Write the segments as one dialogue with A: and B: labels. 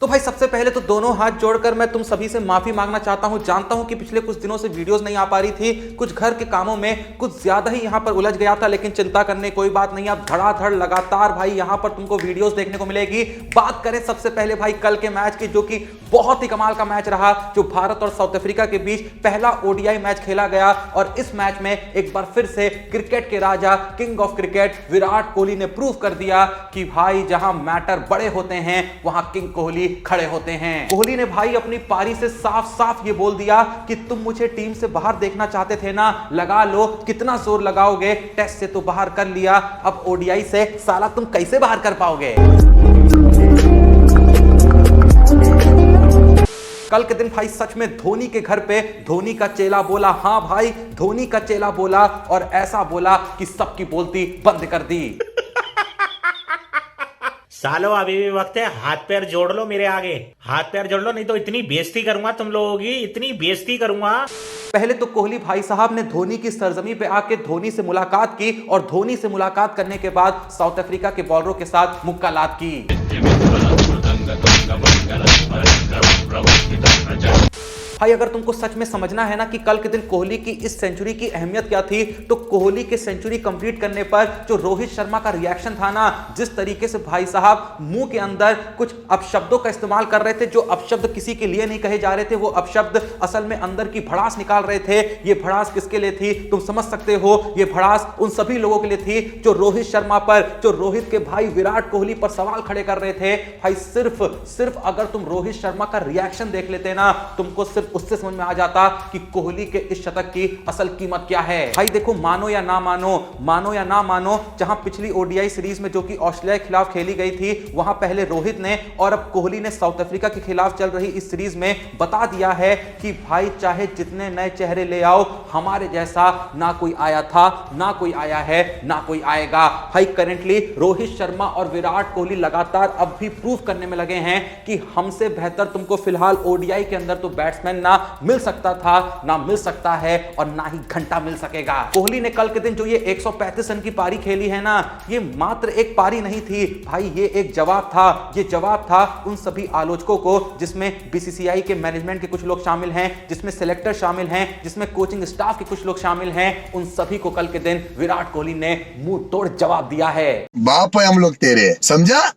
A: तो भाई सबसे पहले तो दोनों हाथ जोड़कर मैं तुम सभी से माफी मांगना चाहता हूं। जानता हूं कि पिछले कुछ दिनों से वीडियोस नहीं आ पा रही थी, कुछ घर के कामों में कुछ ज्यादा ही यहां पर उलझ गया था, लेकिन चिंता करने कोई बात नहीं। अब धड़ाधड़ लगातार भाई यहां पर तुमको वीडियोस देखने को मिलेगी। बात करें सबसे पहले भाई कल के मैच की, जो कि बहुत ही कमाल का मैच रहा, जो भारत और साउथ अफ्रीका के बीच पहला ओडीआई मैच खेला गया। और इस मैच में एक बार फिर से क्रिकेट के राजा, king of cricket Virat Kohli ने प्रूव कर दिया कि भाई जहां मैटर बड़े होते हैं वहां किंग कोहली खड़े होते हैं। कोहली ने भाई अपनी पारी से साफ साफ ये बोल दिया कि तुम मुझे टीम से बाहर देखना चाहते थे ना, लगा लो, कितना जोर लगाओगे, टेस्ट से तो बाहर कर लिया, अब ओडीआई से साला तुम कैसे बाहर कर पाओगे। कल के दिन भाई सच में धोनी के घर पे धोनी का चेला बोला, हां भाई धोनी का चेला बोला, और ऐसा बोला कि सबकी बोलती बंद कर दी।
B: सालो अभी भी वक्त है, हाथ पैर जोड़ लो मेरे आगे, हाथ पैर जोड़ लो, नहीं तो इतनी बेइज्जती करूंगा तुम लोगों की, इतनी बेइज्जती करूंगा।
A: पहले तो कोहली भाई साहब ने धोनी की सरजमी पे आके धोनी से मुलाकात की, और धोनी से मुलाकात करने के बाद साउथ अफ्रीका के बॉलरों के साथ मुक्कालात की। भाई अगर तुमको सच में समझना है ना कि कल के दिन कोहली की इस सेंचुरी की अहमियत क्या थी, तो कोहली के सेंचुरी कंप्लीट करने पर जो रोहित शर्मा का रिएक्शन था ना, जिस तरीके से भाई साहब मुंह के अंदर कुछ अपशब्दों का इस्तेमाल कर रहे थे, जो अपशब्द किसी के लिए नहीं कहे जा रहे थे, वो अपशब्द असल में अंदर की भड़ास निकाल रहे थे। ये भड़ास किसके लिए थी तुम समझ सकते हो, ये भड़ास उन सभी लोगों के लिए थी जो रोहित शर्मा पर, जो रोहित के भाई विराट कोहली पर सवाल खड़े कर रहे थे। भाई सिर्फ अगर तुम रोहित शर्मा का रिएक्शन देख लेते ना, तुमको सिर्फ उससे समझ में आ जाता कि कोहली के इस शतक की असल कीमत क्या है। भाई देखो, मानो या ना मानो, जहां पिछली ओडीआई सीरीज में जो कि ऑस्ट्रेलिया के खिलाफ खेली गई थी, वहां पहले रोहित ने और अब कोहली ने साउथ अफ्रीका के खिलाफ चल रही इस सीरीज में बता दिया है कि भाई चाहे जितने नए चेहरे ले आओ, हमारे जैसा ना कोई आया था, ना कोई आया है, ना कोई आएगा। भाई करेंटली रोहित शर्मा और विराट कोहली लगातार अब भी प्रूव करने में लगे हैं कि हमसे बेहतर तुमको फिलहाल ओडीआई के अंदर तो बैट्समैन ना मिल सकता था, ना मिल सकता है, और ना ही घंटा मिल सकेगा। कोहली ने कल के दिन जो ये 135 रन की पारी खेली है ना, ये मात्र एक पारी नहीं थी भाई, ये एक जवाब था। ये जवाब था उन सभी आलोचकों को, जिसमें बीसीसीआई के मैनेजमेंट के कुछ लोग शामिल हैं, जिसमें सिलेक्टर शामिल हैं, जिसमें कोचिंग स्टाफ के कुछ लोग शामिल हैं। उन सभी को कल के दिन विराट कोहली ने मुंह तोड़ जवाब दिया है।
C: बाप है हम लोग तेरे, समझा।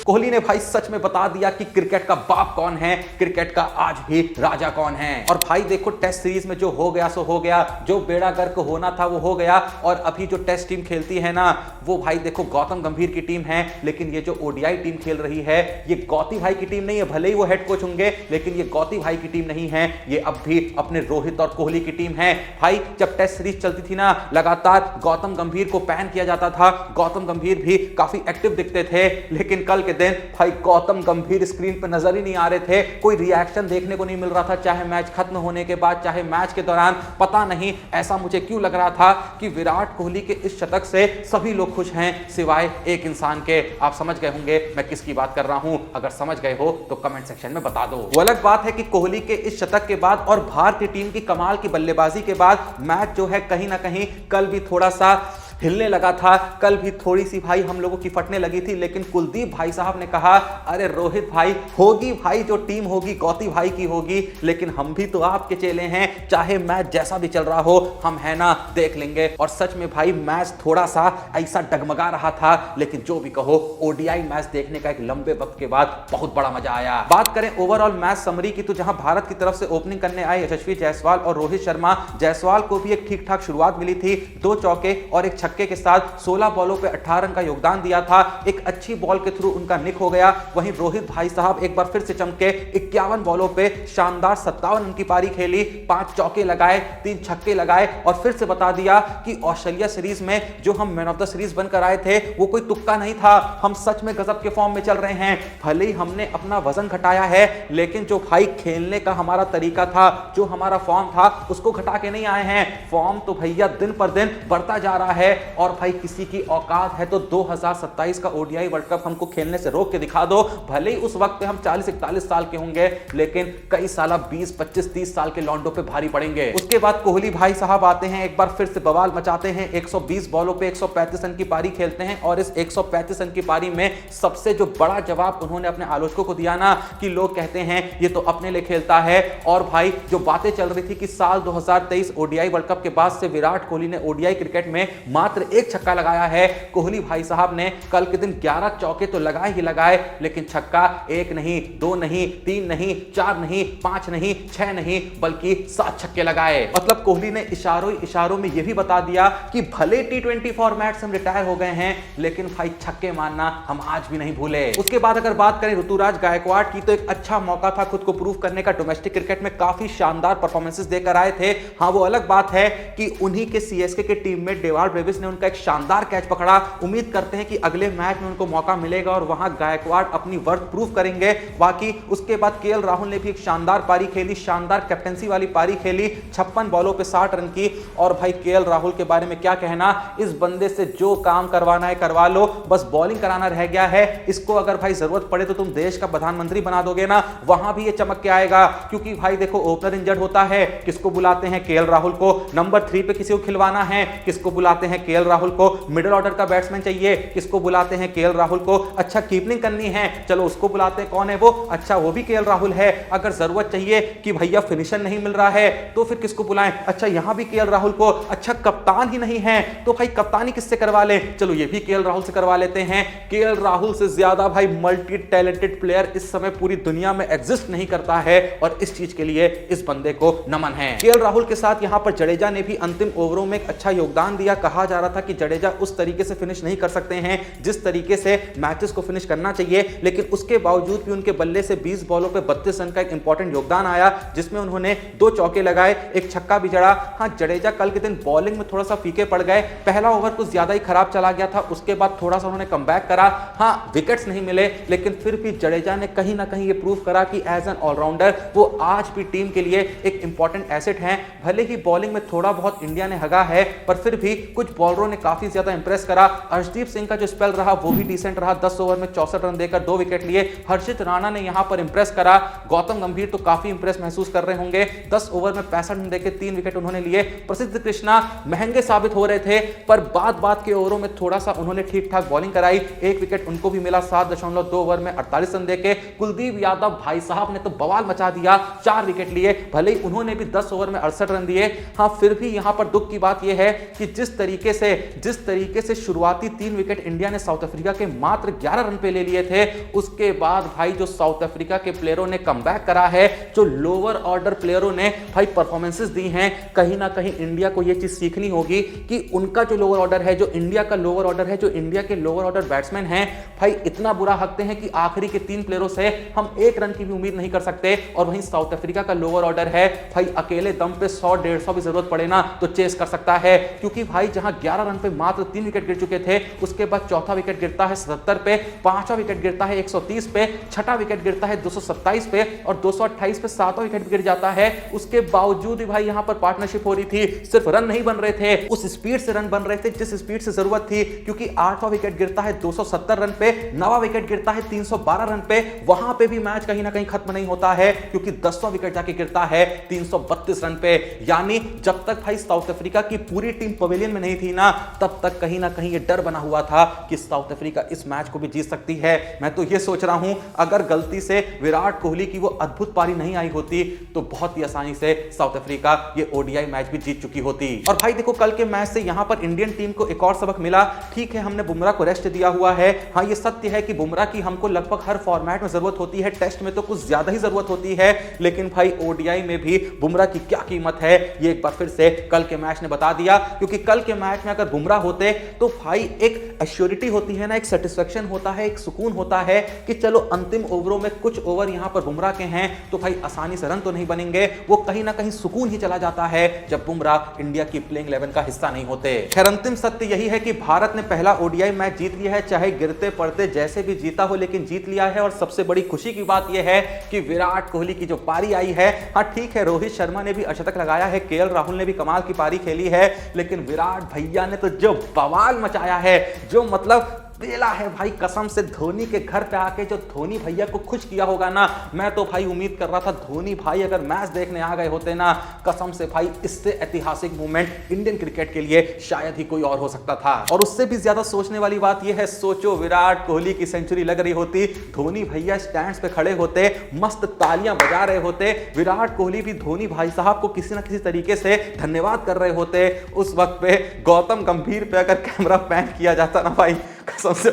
A: कोहली ने भाई सच में बता दिया कि क्रिकेट का बाप कौन है, क्रिकेट का आज भी राजा कौन है। और भाई देखो, टेस्ट सीरीज में जो हो गया सो हो गया, जो बेड़ा गर्क होना था वो हो गया। और अभी जो टेस्ट टीम खेलती है ना, वो भाई देखो गौतम गंभीर की टीम है, लेकिन ये जो ओडीआई टीम खेल रही है, ये गौती भाई की टीम नहीं है। भले ही वो हेड कोच होंगे, लेकिन ये गौती भाई की टीम नहीं है, ये अब भी अपने रोहित और कोहली की टीम है। भाई जब टेस्ट सीरीज चलती थी ना, लगातार गौतम गंभीर को बैन किया जाता था, गौतम गंभीर भी काफी एक्टिव दिखते थे, लेकिन कल के दिन भाई गौतम गंभीर स्क्रीन पर नजर ही नहीं आ रहे थे, कोई रिएक्शन देखने को नहीं मिल रहा था, चाहे मैच खत्म होने के बाद, चाहे मैच के दौरान। पता नहीं ऐसा मुझे क्यों लग रहा था कि विराट कोहली के इस शतक से सभी लोग खुश हैं सिवाय एक इंसान के। आप समझ गए होंगे मैं किसकी बात कर रहा हूं, अगर समझ गए हो तो कमेंट सेक्शन में बता दो। वो अलग बात है कि कोहली के इस शतक के बाद और भारतीय टीम की कमाल की बल्लेबाजी के बाद मैच जो है कहीं ना कहीं कल भी थोड़ा सा हिलने लगा था, कल भी थोड़ी सी भाई हम लोगों की फटने लगी थी। लेकिन कुलदीप भाई साहब ने कहा, अरे रोहित भाई होगी भाई, जो टीम होगी गौती भाई की होगी, लेकिन हम भी तो आपके चेले हैं, चाहे मैच जैसा भी चल रहा हो, हम है ना देख लेंगे। और सच में भाई मैच थोड़ा सा ऐसा डगमगा रहा था, लेकिन जो भी कहो ओडीआई मैच देखने का एक लंबे वक्त के बाद बहुत बड़ा मजा आया। बात करें ओवरऑल मैच समरी की, तो जहां भारत की तरफ से ओपनिंग करने आए यशस्वी जायसवाल और रोहित शर्मा, जायसवाल को भी एक ठीक ठाक शुरुआत मिली थी, 2 चौके और एक छक्के के साथ 16 बॉलों पे 18 रन का योगदान दिया था। एक अच्छी बॉल के थ्रू उनका निक हो गया। वहीं रोहित भाई साहब एक बार फिर से चमके, 51 बॉलों पे शानदार 57 रन की पारी खेली, 5 चौके लगाए, 3 छक्के लगाए, और फिर से बता दिया कि ऑस्ट्रेलिया सीरीज में जो हम मैन ऑफ द सीरीज बनकर आए थे, वो कोई तुक्का नहीं था, हम सच में गजब के फॉर्म में चल रहे हैं। भले ही हमने अपना वजन घटाया है, लेकिन जो भाई खेलने का हमारा तरीका था, जो हमारा फॉर्म था, उसको घटा के नहीं आए हैं। फॉर्म तो भैया दिन पर दिन बढ़ता जा रहा है, और भाई किसी की औकात है तो 2027 का ओडीआई वर्ल्ड कप हमको खेलने से रोक के दिखा दो। भले ही उस वक्त पे हम 40-41 साल के होंगे, लेकिन कई साल 20, 25, 30 साल के लॉन्डो पे भारी पड़ेंगे। उसके बाद कोहली भाई साहब आते हैं, एक बार फिर से बवाल मचाते हैं, 120 बॉलों पे 135 रन की पारी खेलते हैं और इस 135 रन की पारी में सबसे जो बड़ा जवाब उन्होंने अपने आलोचकों को दिया ना, कि लोग कहते हैं ये तो अपने लिए खेलता है। और भाई जो बातें चल रही थी कि साल 2023 ओडीआई वर्ल्ड कप के बाद से विराट कोहली ने ओडीआई क्रिकेट में मात्र एक छक्का लगाया है। कोहली भाई साहब ने कल के दिन 11 चौके तो लगाए ही लगाए, लेकिन छक्का 1 नहीं, 2 नहीं, 3 नहीं, 4 नहीं, 5 नहीं, 6 नहीं, बल्कि 7 छक्के लगाए। मतलब कोहली ने इशारों में यह भी बता दिया कि भले टी20 फॉर्मेट से हम रिटायर हो गए हैं, लेकिन भाई छक्के मारना हम आज भी नहीं भूले। उसके बाद अगर बात करें ऋतुराज गायकवाड़ की, तो एक अच्छा मौका था खुद को प्रूव करने का। डोमेस्टिक क्रिकेट में काफी शानदार परफॉर्मेंसेस देकर आए थे। हाँ, वो अलग बात है कि उन्हीं के सीएसके के टीममेट डेवाल्ड ब्रेविस ने उनका एक शानदार कैच पकड़ा। उम्मीद करते हैं कि अगले मैच में उनको मौका मिलेगा और वहां गायकवाड़ अपनी वर्थ प्रूव करेंगे। बाकी उसके बाद केएल राहुल ने भी एक शानदार पारी खेली, शानदार कैप्टेंसी वाली पारी खेली, 56 बॉलों पे 60 रन की। और भाई केएल राहुल के बारे में क्या कहना, इस बंदे से जो काम करवाना है करवा लो, बस बॉलिंग कराना रह गया है। इसको अगर भाई जरूरत पड़े तो तुम देश का प्रधानमंत्री बना दोगे ना, वहां भी ये चमक के आएगा। क्योंकि भाई देखो, ओपनर इंजर्ड होता है, किसको बुलाते हैं, केएल राहुल को। नंबर 3 पे किसी को खिलवाना है, किसको बुलाते हैं, केएल राहुल को। मिडिल ऑर्डर का बैट्समैन चाहिए, किसको बुलाते हैं, केएल राहुल को। अच्छा, कीपिंग करनी है, चलो उसको बुलाते हैं, कौन है वो, अच्छा वो भी केएल राहुल है। अगर जरूरत चाहिए कि भैया फिनिशर नहीं मिल रहा है, तो फिर किसको बुलाएं, अच्छा यहां भी केएल राहुल को। अच्छा, कप्तान ही नहीं है तो भाई कप्तानी किससे करवा ले, चलो ये भी केएल राहुल से करवा लेते हैं। केएल राहुल से ज्यादा भाई मल्टी टैलेंटेड प्लेयर इस समय पूरी दुनिया में एग्जिस्ट नहीं करता है, और इस चीज के लिए इस बंदे को नमन है। केएल राहुल के साथ यहां पर जडेजा ने भी अंतिम ओवरों में एक अच्छा योगदान दिया। कहा जा रहा था कि जडेजा उस तरीके से फिनिश नहीं कर सकते हैं जिस तरीके से मैचेस को फिनिश करना चाहिए, लेकिन उसके बावजूद भी उनके बल्ले से 20 बॉलों पे 32 रन का एक इंपॉर्टेंट योगदान आया, जिसमें उन्होंने 2 चौके लगाए, एक छक्का भी जड़ा। हाँ, जडेजा कल के दिन बॉलिंग में थोड़ा सा फीके पड़ गए, पहला ओवर कुछ ज्यादा ही खराब चला गया था, उसके बाद थोड़ा सा उन्होंने कमबैक करा। हाँ, विकेट्स नहीं मिले, लेकिन फिर भी जडेजा ने कहीं ना कहीं ये प्रूव करा कि एज एन ऑलराउंडर वो आज भी टीम के लिए एक इंपॉर्टेंट एसेट हैं। भले ही बॉलिंग में थोड़ा बहुत इंडिया ने हगा है, पर फिर भी कुछ बॉलरों ने काफी ज्यादा इंप्रेस करा। अर्शदीप सिंह का जो स्पेल रहा वो भी डिसेंट रहा, 10 ओवर में 64 रन देकर 2 विकेट लिए। हर्षित राणा ने यहां पर इंप्रेस करा। गौतम गंभीर तो काफी इंप्रेस महसूस कर रहे होंगे, 10 ओवर में 65 रन देकर 3 विकेट उन्होंने लिए। प्रसिद्ध कृष्णा महंगे साबित हो रहे थे, पर बात के ओवरों में थोड़ा सा उन्होंने ठीक ठाक बॉलिंग कराई, 1 विकेट उनको भी मिला 7.2 ओवर में 48 रन देके। कुलदीप यादव भाई साहब ने तो बवाल मचा दिया, 4 विकेट लिए, भले ही उन्होंने भी 10 ओवर में 68 रन दिए। हाँ, फिर भी यहां पर दुख की बात यह है कि जिस तरीके से शुरुआती 3 विकेट इंडिया ने साउथ अफ्रीका के मात्र 11 रन पे ले लिए थे, उसके बाद भाई जो साउथ अफ्रीका के प्लेयरों ने कमबैक करा है, जो लोअर ऑर्डर प्लेयरों ने भाई परफॉर्मेंसेस दी हैं, कहीं ना कहीं इंडिया को यह चीज सीखनी होगी कि उनका जो लोअर ऑर्डर है, जो इंडिया का लोअर ऑर्डर है, जो इंडिया के लोअर ऑर्डर बैट्समैन हैं, भाई इतना बुरा हकते हैं कि आखिरी के 3 प्लेयरों से हम 1 रन की भी उम्मीद नहीं कर सकते। और वहीं साउथ अफ्रीका का लोअर ऑर्डर है, भाई अकेले दम पे 100-150 भी जरूरत पड़े ना तो चेस कर सकता है। क्योंकि भाई जहां 11 रन पे मात्र 3 विकेट गिर चुके थे, उसके बाद चौथा विकेट गिरता है 77 पे, पांचवा विकेट गिरता है 130 पे, छठा विकेट गिरता है 227 पे, और 228 पे 7वां विकेट गिर जाता है। उसके बावजूद भी भाई यहां पर पार्टनरशिप हो रही थी, सिर्फ रन नहीं बन रहे थे, उस स्पीड से रन बन रहे थे जिस स्पीड से जरूरत थी। क्योंकि 8वां विकेट गिरता है 270 रन पे, 9वां विकेट गिरता है 312 रन पे, वहां पे भी मैच कहीं ना कहीं खत्म नहीं होता है, क्योंकि 10वां विकेट जाके गिरता है 332 रन पे। यानी जब तक भाई साउथ अफ्रीका की पूरी टीम पवेलियन में नहीं थी ना, तब तक कहीं ना कहीं ये डर बना हुआ था कि साउथ अफ्रीका इस मैच को भी जीत सकती है। मैं तो ये सोच रहा हूं, अगर गलती से विराट कोहली की वो अद्भुत पारी नहीं आई होती, तो बहुत ही आसानी से साउथ अफ्रीका ये ओडीआई मैच भी जीत चुकी होती। और भाई देखो, कल के मैच से यहां पर इंडियन टीम को एक और सबक मिला। ठीक है, हमने बुमराह को रेस्ट दिया हुआ है, हाँ ये सत्य है कि बुमराह की हमको लगभग हर फॉर्मेट में जरूरत होती है, टेस्ट में तो कुछ ज्यादा ही जरूरत होती है, लेकिन भाई ओडीआई में भी बुमराह की क्या कीमत है, ये एक बार फिर से कल के मैच ने बता दिया। क्योंकि कल के मैच में अगर बुमराह होते तो भाई एक एश्योरिटी होती है ना, एक सेटिस्फेक्शन होता है, एक सुकून होता है कि चलो अंतिम ओवरों में कुछ ओवर यहां पर बुमराह के हैं, तो भाई आसानी से रन तो नहीं बनेंगे, वो कहीं ना कहीं सुकून ही चला जाता है जब बुमराह इंडिया की प्लेइंग 11 का हिस्सा नहीं होते। खैर, अंतिम सत्य यही है कि भारत ने पहला ओडीआई मैच जीत लिया है, चाहे गिरते पड़ते जैसे भी जीता हो, लेकिन जीत लिया है। और सबसे बड़ी खुशी की बात यह है कि विराट कोहली की जो पारी आई है, हाँ ठीक है, रोहित शर्मा ने भी अर्धशतक लगाया है, केएल राहुल ने भी कमाल की पारी खेली है, लेकिन विराट भैया भैया ने तो जो बवाल मचाया है, जो मतलब बेला है भाई, कसम से धोनी के घर पे आके जो धोनी भैया को खुश किया होगा ना, मैं तो भाई उम्मीद कर रहा था धोनी भाई अगर मैच देखने आ गए होते ना, कसम से भाई इससे ऐतिहासिक मूवमेंट इंडियन क्रिकेट के लिए शायद ही कोई और हो सकता था। और उससे भी ज्यादा सोचने वाली बात यह है, सोचो विराट कोहली की सेंचुरी लग रही होती, धोनी भैया स्टैंड्स पे खड़े होते, मस्त तालियां बजा रहे होते, विराट कोहली भी धोनी भाई साहब को किसी ना किसी तरीके से धन्यवाद कर रहे होते। उस वक्त पे गौतम गंभीर पे अगर कैमरा पैन किया जाता ना भाई, कसम से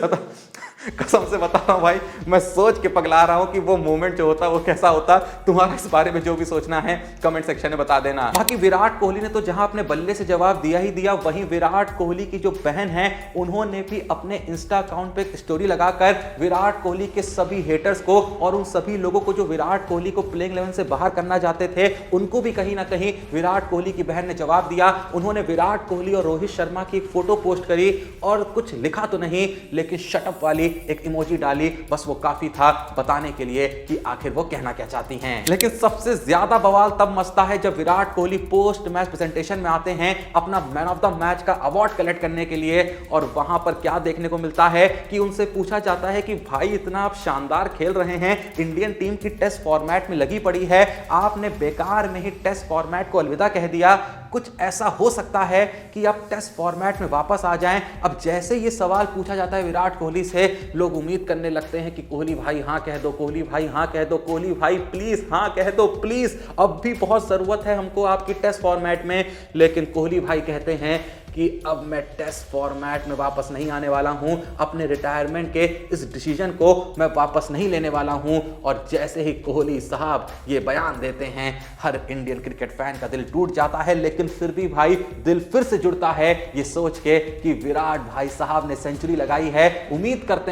A: बता रहा हूं भाई, मैं सोच के पगला रहा हूं कि वो मोमेंट जो होता वो कैसा होता। तुम्हारा इस बारे में जो भी सोचना है कमेंट सेक्शन में बता देना। बाकी विराट कोहली ने तो जहां अपने बल्ले से जवाब दिया ही दिया, वहीं विराट कोहली की जो बहन है उन्होंने भी अपने इंस्टा अकाउंट पे स्टोरी लगाकर विराट कोहली के सभी हेटर्स को और उन सभी लोगों को जो विराट कोहली को प्लेइंग 11 से बाहर करना चाहते थे, उनको भी कहीं ना कहीं विराट कोहली की बहन ने जवाब दिया। उन्होंने विराट कोहली और रोहित शर्मा की एक फोटो पोस्ट करी और कुछ लिखा तो नहीं, लेकिन शटअप वाली एक इमोजी डाली, बस वो काफी था बताने के लिए कि आखिर वो कहना क्या चाहती हैं। लेकिन सबसे ज्यादा बवाल तब मचता है जब Virat Kohli post match presentation में आते हैं अपना मैन ऑफ द मैच का अवार्ड कलेक्ट करने के लिए, और वहां पर क्या देखने को मिलता है कि उनसे पूछा जाता है कि भाई इतना आप शानदार खेल रहे हैं, इंडियन टीम की टेस्ट फॉर्मेट में लगी पड़ी है, आपने बेकार में ही टेस्ट फॉर्मेट को अलविदा कह दिया, कुछ ऐसा हो सकता है कि आप टेस्ट फॉर्मेट में वापस आ जाएं। अब जैसे ये सवाल पूछा जाता है विराट कोहली से, लोग उम्मीद करने लगते हैं कि कोहली भाई हाँ कह दो, कोहली भाई हाँ कह दो, कोहली भाई प्लीज हाँ कह दो प्लीज, अब भी बहुत जरूरत है हमको आपकी टेस्ट फॉर्मेट में। लेकिन कोहली भाई कहते हैं कि अब मैं टेस्ट फॉर्मेट में वापस नहीं आने वाला हूं, अपने रिटायरमेंट के इस डिसीजन को मैं वापस नहीं लेने वाला हूं। और जैसे ही कोहली साहब ये बयान देते हैं, हर इंडियन क्रिकेट फैन का दिल टूट जाता है, लेकिन फिर भी भाई दिल फिर से जुड़ता है ये सोच के कि विराट भाई साहब ने सेंचुरी लगाई है। उम्मीद करते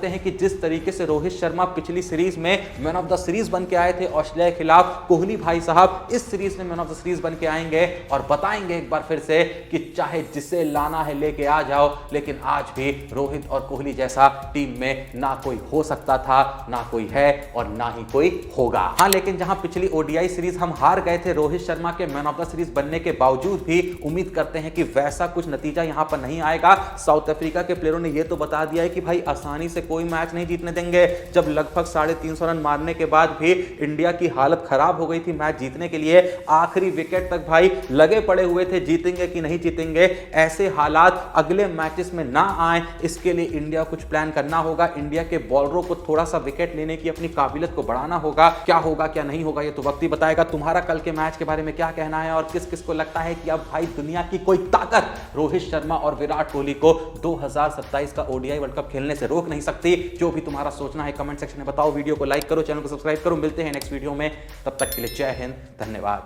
A: हैं कि जिस तरीके से रोहित शर्मा पिछली सीरीज में मैन ऑफ द सीरीज बन के आए थे ऑस्ट्रेलिया के खिलाफ, कोहली भाई साहब इस सीरीज में मैन ऑफ द सीरीज बन के आएंगे और बताएंगे एक बार फिर से कि चाहे जिसे लाना है लेके आ जाओ, लेकिन आज भी रोहित और कोहली जैसा टीम में ना कोई हो सकता था, ना कोई है और ना ही कोई होगा। हाँ, लेकिन जहां पिछली ओडीआई सीरीज हम हार गए थे रोहित शर्मा के मैन ऑफ द सीरीज बनने के बावजूद भी, उम्मीद करते हैं कि वैसा कुछ नतीजा यहां पर नहीं आएगा। साउथ अफ्रीका के प्लेयरों ने यह तो बता दिया है कि भाई आसानी से कोई मैच नहीं जीतने देंगे। जब लगभग 350 रन मारने के बाद भी इंडिया की हालत खराब हो गई थी मैच जीतने के लिए, आखिरी विकेट तक भाई लगे पड़े हुए थे जीतेंगे कि नहीं जीतेंगे। ऐसे हालात अगले मैचेस में ना आए, इसके लिए इंडिया कुछ प्लान करना होगा। इंडिया के बॉलरों को थोड़ा सा विकेट लेने की अपनी काबिलियत को बढ़ाना होगा। क्या होगा क्या नहीं होगा ये तो वक्त ही बताएगा। तुम्हारा कल के मैच के बारे में क्या कहना है और किस किस को लगता है कि अब भाई दुनिया की कोई ताकत रोहित शर्मा और विराट कोहली को 2027 का ओडीआई वर्ल्ड कप खेलने से रोक नहीं सकती? जो भी तुम्हारा सोचना है कमेंट सेक्शन में बताओ। वीडियो को लाइक करो, चैनल को सब्सक्राइब करो। मिलते हैं नेक्स्ट वीडियो में, तब तक के लिए जय हिंद, धन्यवाद।